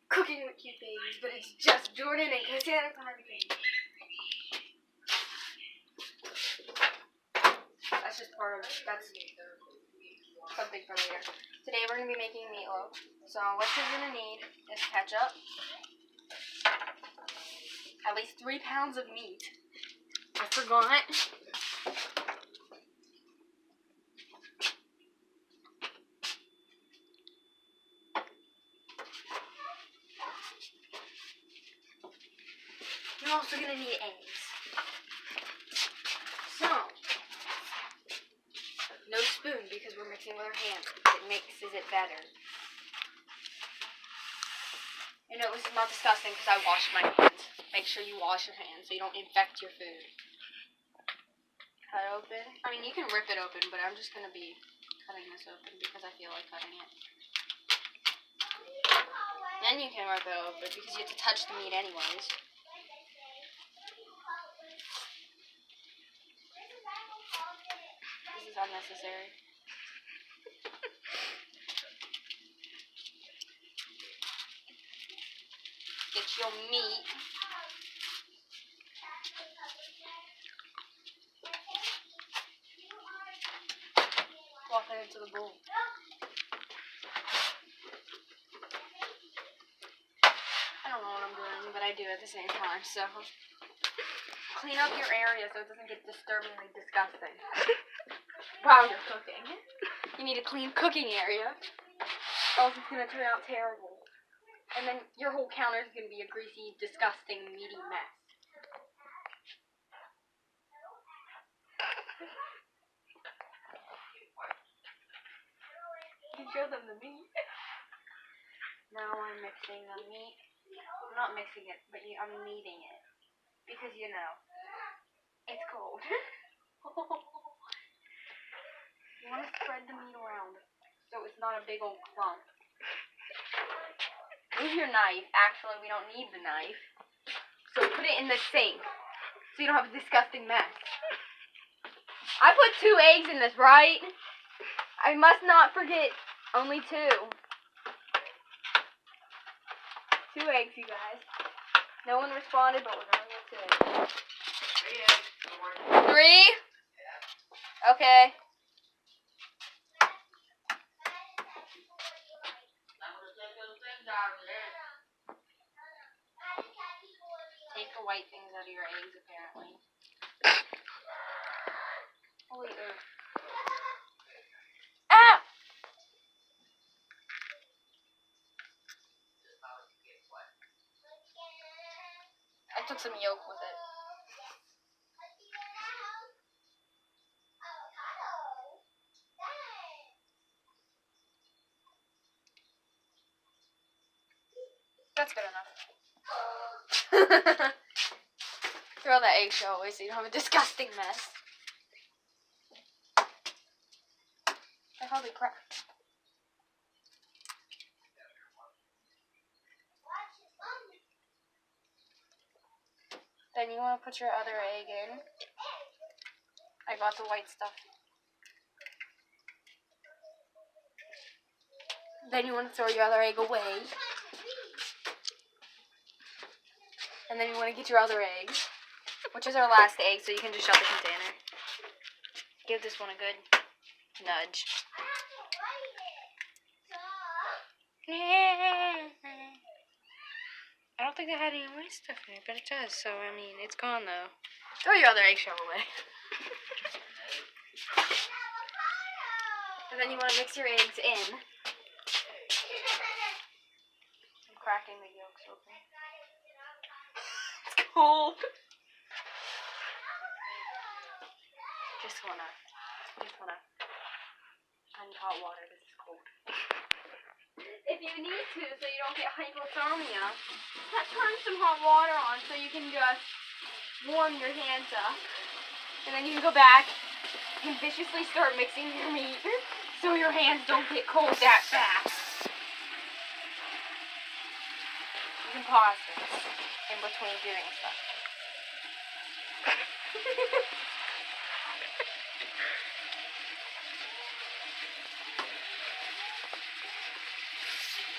Cooking with cute babies, but it's just Jordan and Cassandra Cardigan. That's just that's something for later. Today we're going to be making meatloaf. So what you're going to need is ketchup, at least 3 pounds of meat. I forgot. You're also going to need eggs. So, no spoon because we're mixing with our hands. It mixes it better. You know, this is not disgusting because I washed my hands. Make sure you wash your hands so you don't infect your food. Cut it open. I mean, you can rip it open, but I'm just going to be cutting this open because I feel like cutting it. Then you can rip it open because you have to touch the meat anyways. This is unnecessary. Get your meat. Walk it into the bowl. I don't know what I'm doing, but I do at the same time, so clean up your area so it doesn't get disturbingly disgusting while you're cooking. You need a clean cooking area, or else it's going to turn out terrible. And then your whole counter is going to be a greasy, disgusting, meaty mess. You show them the meat. Now I'm mixing the meat. I'm not mixing it, but I'm kneading it. Because, you know, it's cold. You want to spread the meat around so it's not a big old clump. Move your knife. Actually, we don't need the knife. So put it in the sink so you don't have a disgusting mess. I put 2 eggs in this, right? I must not forget only 2. 2 eggs, you guys. No one responded, but we're going with 2. 3? Okay. Take the white things out of your eggs, apparently. Holy earth. Ah! I took some yolk with it. That's good enough. Throw that eggshell away so you don't have a disgusting mess. Holy crap. Then you want to put your other egg in. I got the white stuff. Then you want to throw your other egg away. And then you want to get your other eggs, which is our last egg, so you can just shut the container. Give this one a good nudge. I don't think I had any white stuff in it, but it does, so I mean, it's gone though. Throw your other eggshell away. And then you want to mix your eggs in. egg yolks open. It's cold. Just wanna. I need hot water. This is cold. If you need to, so you don't get hypothermia, turn some hot water on so you can just warm your hands up. And then you can go back and viciously start mixing your meat so your hands don't get cold that fast. You can pause this in between doing stuff.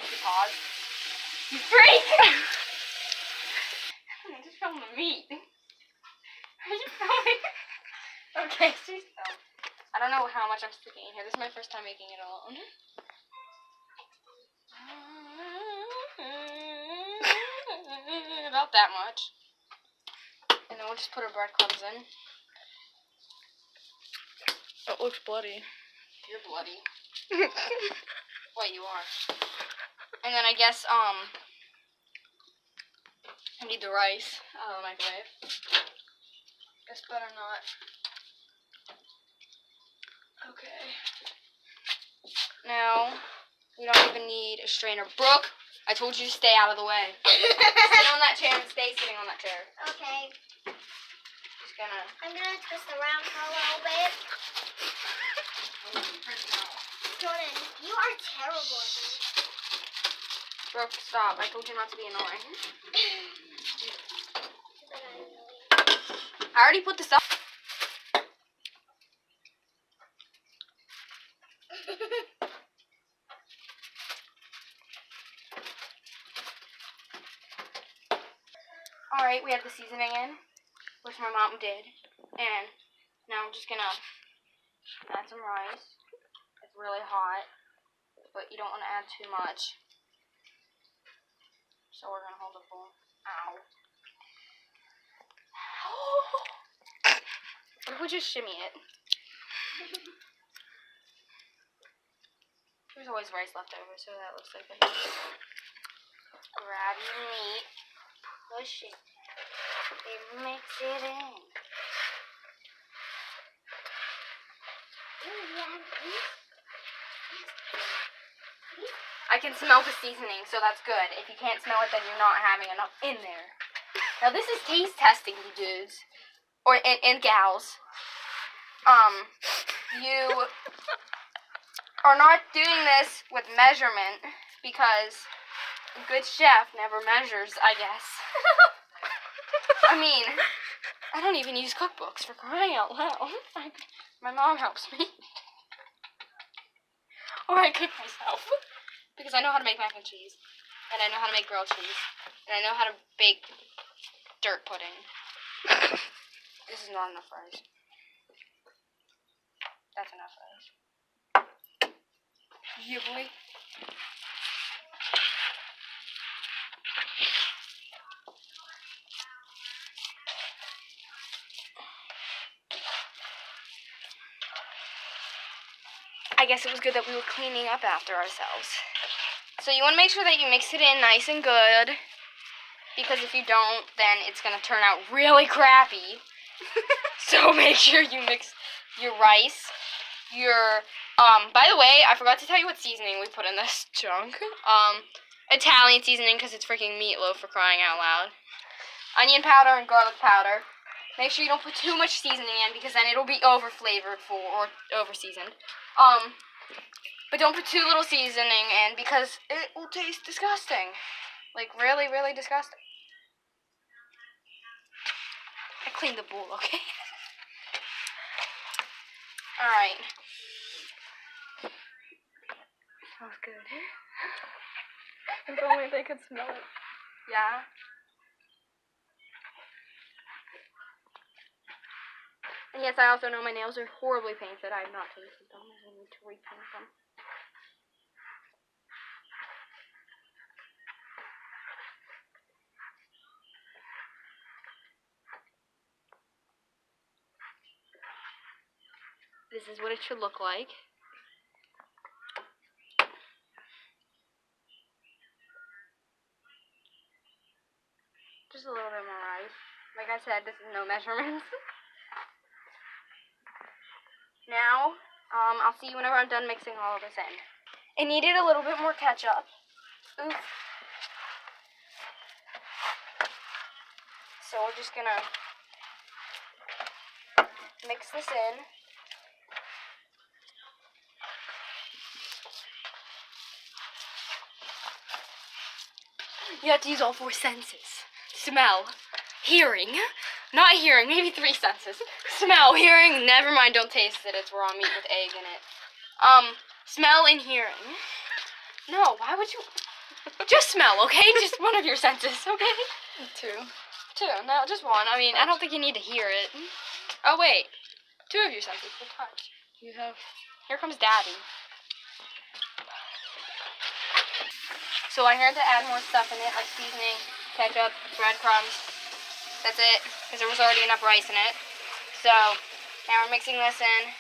You pause. You freak! I just filmed the meat. Are you filming? Okay, she's filmed. I don't know how much I'm sticking in here. This is my first time making it alone. About that much. And then we'll just put our breadcrumbs in. It looks bloody. You're bloody. Wait, you are. And then I guess, I need the rice out of the microwave. Guess better not. Okay. Now, we don't even need a strainer. Brooke, I told you to stay out of the way. Sit on that chair and stay sitting on that chair. Okay. Just gonna... I'm gonna twist around for a little bit. Jordan, you are terrible at this. Brooke, stop. I told you not to be annoying. I already put this up. Alright, we have the seasoning in, which my mom did. And now I'm just gonna add some rice. It's really hot, but you don't want to add too much. So we're gonna hold the bowl. Ow. What if we just shimmy it? There's always rice left over, so that looks like a... Grab your meat, push it, and mix it in. I can smell the seasoning, so that's good. If you can't smell it, then you're not having enough in there. Now this is taste testing, you dudes. Or, and gals. You are not doing this with measurement, because a good chef never measures, I guess. I mean, I don't even use cookbooks, for crying out loud. My mom helps me. Or I cook myself. Because I know how to make mac and cheese. And I know how to make grilled cheese. And I know how to bake dirt pudding. This is not enough rice. That's enough rice. Yeah, boy. I guess it was good that we were cleaning up after ourselves. So you want to make sure that you mix it in nice and good. Because if you don't, then it's going to turn out really crappy. So make sure you mix your rice, by the way, I forgot to tell you what seasoning we put in this junk. Italian seasoning, because it's freaking meatloaf, for crying out loud. Onion powder and garlic powder. Make sure you don't put too much seasoning in, because then it'll be over-flavored or over-seasoned. But don't put too little seasoning in, because it will taste disgusting. Like, really, really disgusting. I cleaned the bowl, okay? Alright. Smells good. If only they could smell it. Yeah? And yes, I also know my nails are horribly painted. I have not tasted them. I need to repaint them. This is what it should look like. Just a little bit more rice. Like I said, this is no measurements. Now, I'll see you whenever I'm done mixing all of this in. It needed a little bit more ketchup. Oof. So we're just gonna mix this in. You have to use all 4 senses. Smell, hearing, not hearing, maybe 3 senses. Smell, hearing, never mind, don't taste it, it's raw meat with egg in it. Smell and hearing. No, why would you? Just smell, okay? Just one of your senses, okay? 2. 2, no, just 1. I mean, I don't think you need to hear it. Oh, wait. 2 of your senses, the touch. You have. Here comes Daddy. So I had to add more stuff in it, like seasoning, ketchup, breadcrumbs. That's it, because there was already enough rice in it. So now we're mixing this in,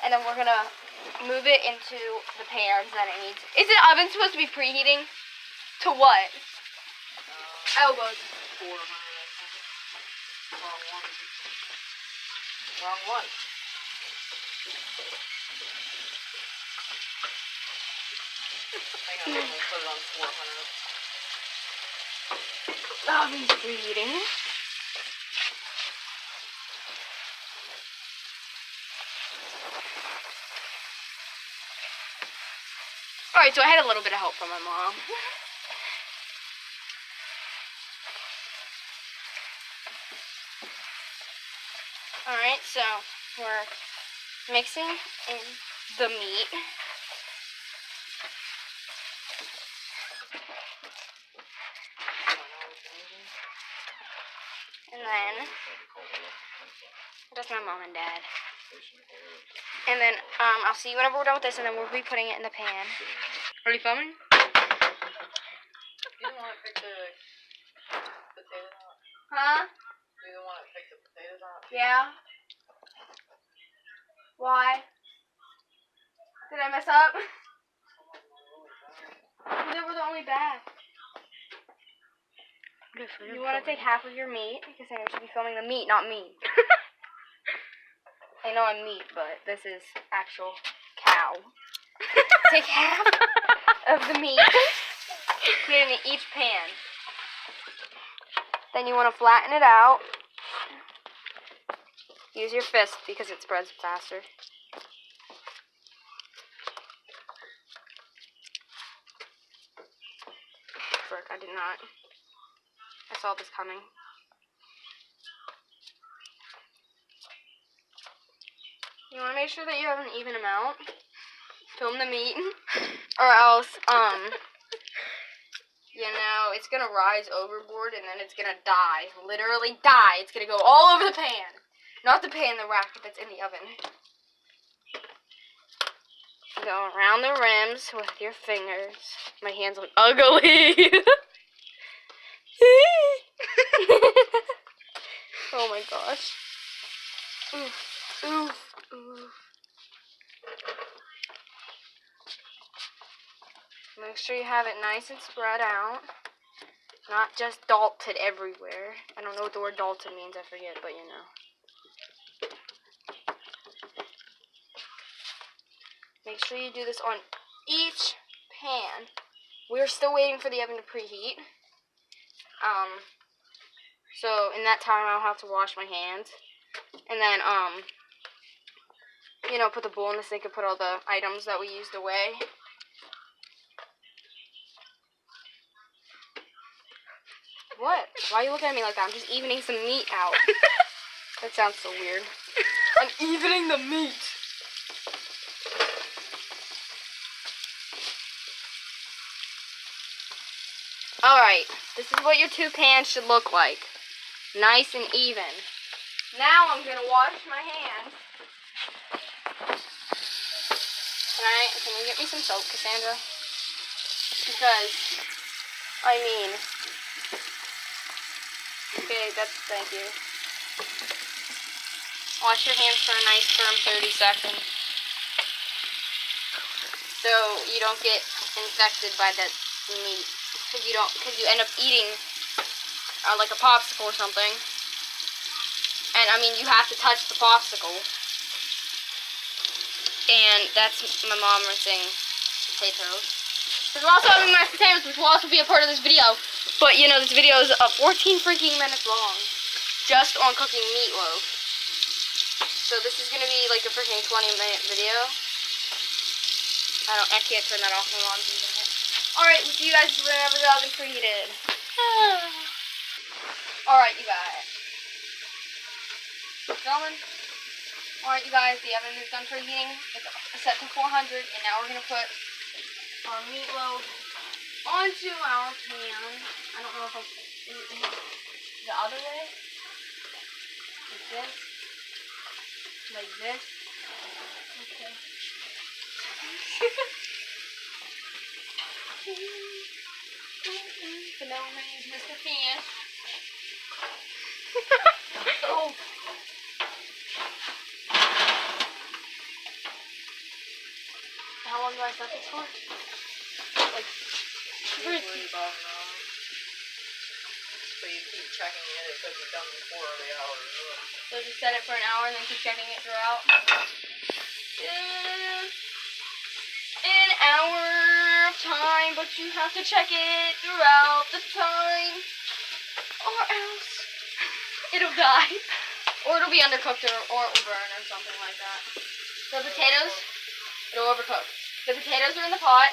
and then we're gonna move it into the pans that it needs. Is the oven supposed to be preheating? To what? Elbows. 400. Wrong one. Hang on, I'm gonna put it on 400. The oven's preheating. Alright, so I had a little bit of help from my mom. Alright, so we're mixing in the meat. And then, that's my mom and dad. And then, I'll see you whenever we're done with this, and then we'll be putting it in the pan. Are you filming? You the one that picked the potatoes out? Huh? You the one that picked the potatoes out? Yeah. Why? Did I mess up? They were the only bad. You want to take half of your meat, because I should be filming the meat, not me. I know I'm meat, but this is actual cow. Take half of the meat, put it in each pan. Then you want to flatten it out. Use your fist because it spreads faster. Frick, I did not. I saw this coming. You want to make sure that you have an even amount. Film the meat, or else, you know, it's gonna rise overboard and then it's gonna die. Literally die. It's gonna go all over the pan. Not the pan, the rack that's in the oven. Go around the rims with your fingers. My hands look ugly. Oh my gosh. Oof, oof, oof. Make sure you have it nice and spread out. Not just dalted everywhere. I don't know what the word dalted means, I forget, but you know. Make sure you do this on each pan. We're still waiting for the oven to preheat. So in that time I'll have to wash my hands. And then, you know, put the bowl in the sink and put all the items that we used away. What? Why are you looking at me like that? I'm just evening some meat out. That sounds so weird. I'm evening the meat. Alright, this is what your 2 pans should look like. Nice and even. Now I'm going to wash my hands. Can you get me some soap, Cassandra? Because, I mean... Okay, thank you. Wash your hands for a nice firm 30 seconds. So you don't get infected by the meat. Because you end up eating like a popsicle or something. And I mean, you have to touch the popsicle. And that's my mom rinsing potatoes. Because we're also having mashed potatoes, which will also be a part of this video. But you know, this video is 14 freaking minutes long, just on cooking meatloaf. So this is gonna be like a freaking 20-minute video. I can't turn that off. My mom's using it. Alright, we'll see you guys whenever the oven's preheated. Alright, you guys. Going. Alright, you guys, the oven is done preheating. It's set to 400, and now we're gonna put our meatloaf onto our pan. I don't know if I'm the other way. Like this. Like this. Okay. Vanilla man, Mr. Fan. Oh. How long do I set this for? Like, usually about an hour. But you keep checking it. It could be done before the hour. So just set it for an hour and then keep checking it throughout. An hour of time, but you have to check it throughout the time, or else it'll die, or it'll be undercooked, or it will burn, or something like that. The potatoes, it'll overcook. The potatoes are in the pot.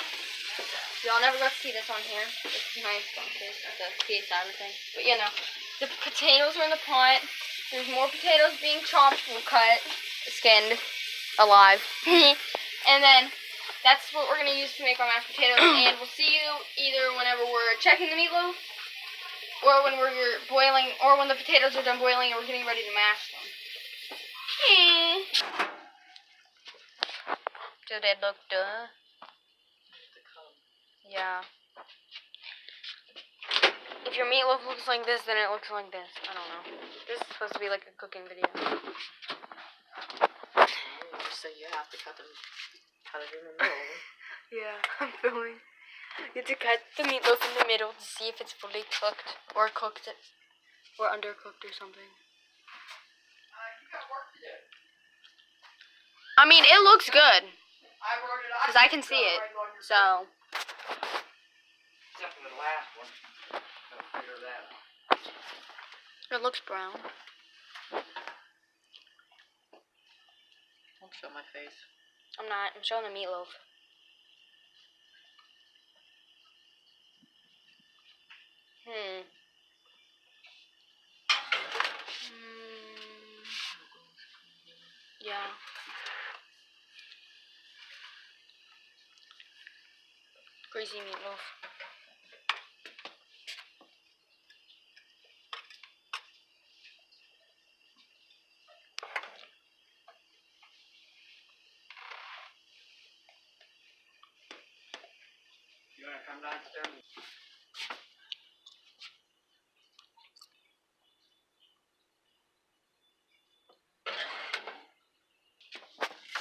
Y'all never got to see this on here. This is my sponsors at the PSI thing. But you know, the potatoes are in the pot. There's more potatoes being chopped, cut, skinned, alive. And then that's what we're gonna use to make our mashed potatoes. And we'll see you either whenever we're checking the meatloaf, or when we're boiling, or when the potatoes are done boiling and we're getting ready to mash them. Do they look good? Yeah. If your meatloaf looks like this, then it looks like this. I don't know. This is supposed to be like a cooking video. So you have to cut it in the middle. Yeah, I'm filming. You have to cut the meatloaf in the middle to see if it's fully cooked, or cooked it, or undercooked or something. You got work to do. I mean, it looks good, I wrote it because I can see it, so. Except for the last one. Gotta figure that out. It looks brown. Don't show my face. I'm not. I'm showing the meatloaf. Yeah. Greasy meatloaf. You wanna come downstairs?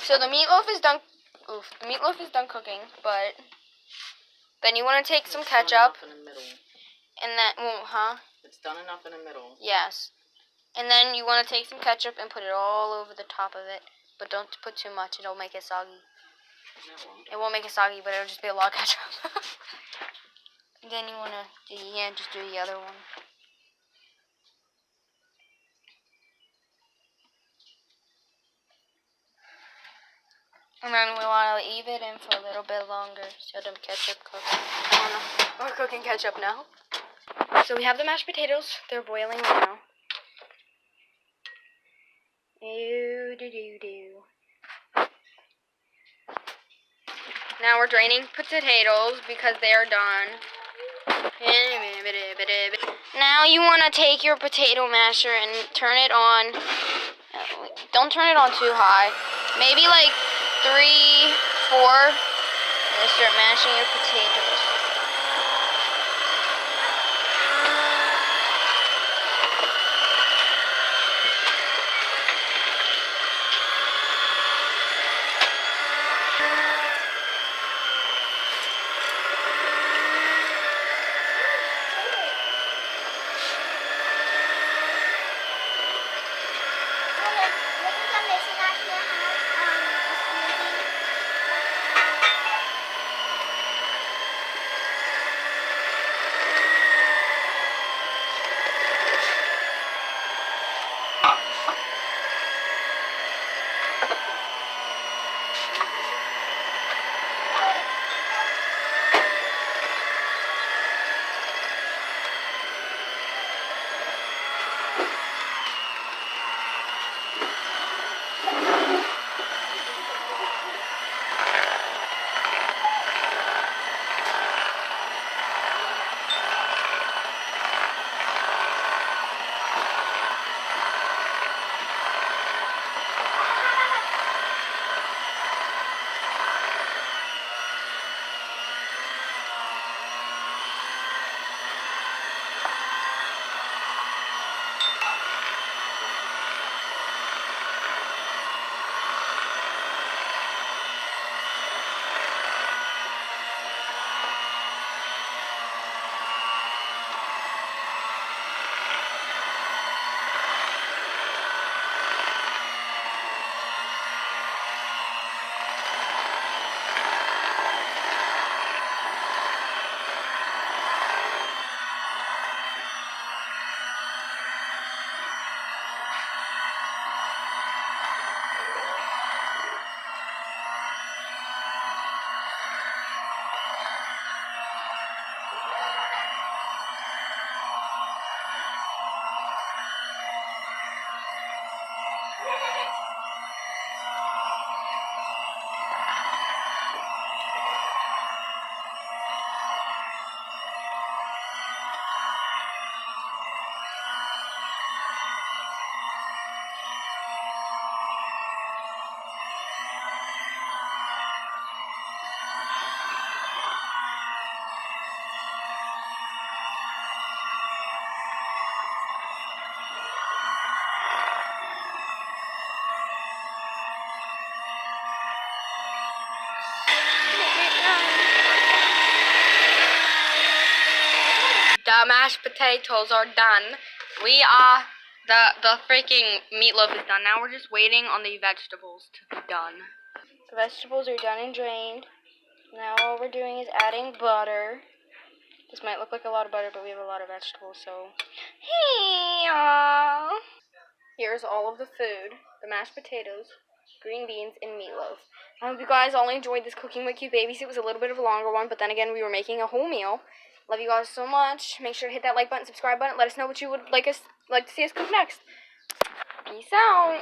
So the meatloaf is done. Oof, the meatloaf is done cooking, but then you want to take some ketchup, In the middle. and then, It's done enough in the middle. Yes. And then you want to take some ketchup and put it all over the top of it, but don't put too much; it'll make it soggy. It won't make it soggy, but it'll just be a lot of ketchup. Then you want to, just do the other one. And then we want to leave it in for a little bit longer so the ketchup cooks. We're cooking ketchup now. So we have the mashed potatoes. They're boiling now. Now we're draining potatoes because they are done. Now you want to take your potato masher and turn it on. Don't turn it on too high. Maybe like 3, 4. And start mashing your potatoes. The mashed potatoes are done. The freaking meatloaf is done. Now we're just waiting on the vegetables to be done. The vegetables are done and drained. Now all we're doing is adding butter. This might look like a lot of butter, but we have a lot of vegetables, so... Here's all of the food. The mashed potatoes, green beans, and meatloaf. I hope you guys all enjoyed this Cooking with Cute Babies. It was a little bit of a longer one, but then again, we were making a whole meal. Love you guys so much. Make sure to hit that like button, subscribe button. Let us know what you would like to see us cook next. Peace out.